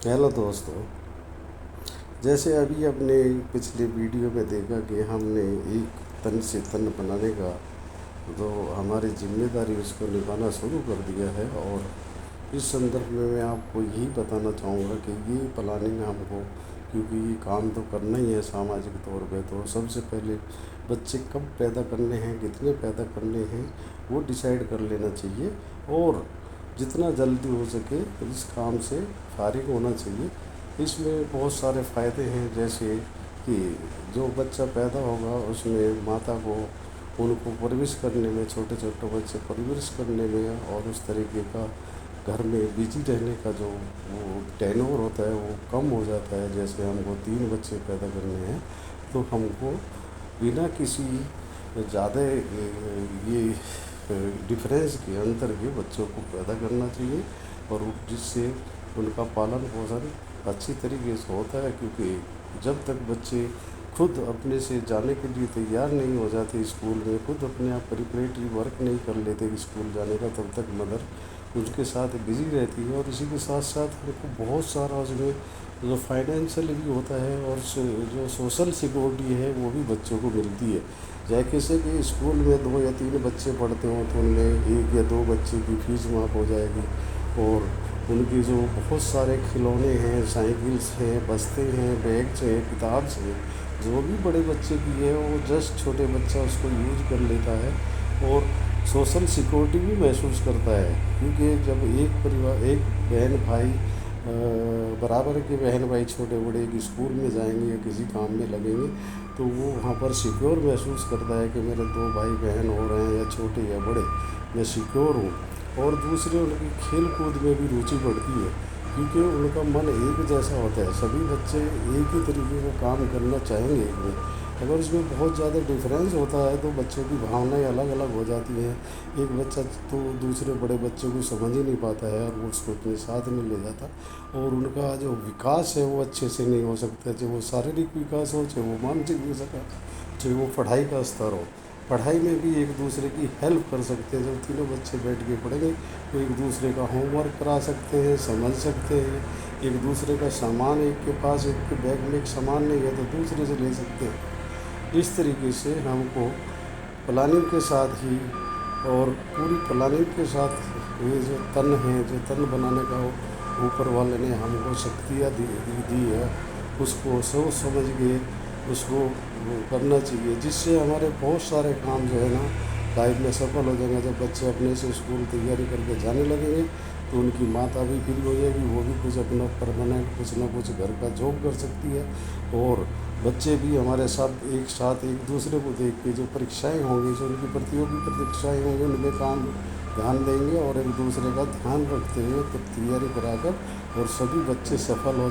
Hello दोस्तों। जैसे अभी अपने पिछले वीडियो में देखा कि हमने एक तन से तन बनाने का जो हमारी जिम्मेदारी उसको निभाना शुरू कर दिया है। और इस संदर्भ में मैं आपको यही बताना चाहूँगा कि ये प्लानिंग हमको, क्योंकि ये काम तो करना ही है सामाजिक तौर पे, तो सबसे पहले बच्चे कब पैदा करने हैं, कितने पैदा करने हैं, वो डिसाइड कर लेना चाहिए। और जितना जल्दी हो सके इस काम से फारिग होना चाहिए। इसमें बहुत सारे फ़ायदे हैं, जैसे कि जो बच्चा पैदा होगा उसमें माता को उनको परवरिश करने में, छोटे छोटे बच्चे परवरिश करने में और उस तरीके का घर में बिजी रहने का जो वो टेनओवर होता है वो कम हो जाता है। जैसे हमको 3 बच्चे पैदा करने हैं तो हमको बिना किसी ज़्यादा ये डिफरेंस के, अंतर के बच्चों को पैदा करना चाहिए। और जिससे उनका पालन पोषण अच्छी तरीके से होता है, क्योंकि जब तक बच्चे खुद अपने से जाने के लिए तैयार नहीं हो जाते स्कूल में, खुद अपने आप प्रिपरेटरी वर्क नहीं कर लेते स्कूल जाने का, तब तक मदर उनके साथ बिज़ी रहती है। और इसी के साथ साथ हमको बहुत सारा उसमें जो फाइनेंशियल भी होता है और जो सोशल सिक्योरिटी है वो भी बच्चों को मिलती है। जैसे कि स्कूल में 2 या 3 बच्चे पढ़ते हों तो उनमें 1 या 2 बच्चे की फ़ीस माफ़ हो जाएगी। और उनकी जो बहुत सारे खिलौने हैं, साइकिल्स हैं, बस्ते हैं, बैग्स हैं, किताब हैं, जो भी बड़े बच्चे की है वो जस्ट छोटे बच्चा उसको यूज कर लेता है और सोशल सिक्योरिटी भी महसूस करता है। क्योंकि जब एक परिवार, एक बहन भाई बराबर के बहन भाई छोटे बड़े एक स्कूल में जाएंगे या किसी काम में लगेंगे तो वो वहाँ पर सिक्योर महसूस करता है कि मेरे 2 भाई बहन हो रहे हैं, या छोटे या बड़े, मैं सिक्योर हूँ। और दूसरे उनकी खेल कूद में भी रुचि बढ़ती है, क्योंकि उनका मन एक जैसा होता है। सभी बच्चे एक ही तरीके का काम करना चाहेंगे एक में। अगर उसमें बहुत ज़्यादा डिफरेंस होता है तो बच्चों की भावनाएं अलग अलग हो जाती हैं। एक बच्चा तो दूसरे बड़े बच्चों को समझ ही नहीं पाता है और वो उसको अपने साथ में ले जाता, और उनका जो विकास है वो अच्छे से नहीं हो सकता, चाहे वो शारीरिक विकास हो, चाहे वो मानसिक विकास, चाहे वो पढ़ाई का स्तर हो। पढ़ाई में भी एक दूसरे की हेल्प कर सकते हैं। जब तीनों बच्चे बैठ के पढ़ेंगे तो एक दूसरे का होमवर्क करा सकते हैं, समझ सकते हैं। एक दूसरे का सामान, एक के पास एक के बैग में एक सामान नहीं है तो दूसरे से ले सकते हैं। इस तरीके से हमको प्लानिंग के साथ ही, और पूरी प्लानिंग के साथ ये जो तन है, जो तन बनाने का ऊपर वाले ने हमको शक्तियाँ दी है, उसको सोच समझ के उसको वो करना चाहिए, जिससे हमारे बहुत सारे काम जो है ना लाइफ में सफल हो जाएंगे। जब बच्चे अपने से स्कूल तैयारी करके जाने लगेंगे तो उनकी माता भी फ्री हो जाएगी, वो भी कुछ अपना परमानेंट कुछ ना कुछ घर का जॉब कर सकती है। और बच्चे भी हमारे साथ एक दूसरे को देख के जो परीक्षाएं होंगी, जो उनकी प्रतियोगी परीक्षाएं होंगी, उनमें काम ध्यान देंगे और एक दूसरे का ध्यान रखते हुए तब तैयारी कराकर, और सभी बच्चे सफल हो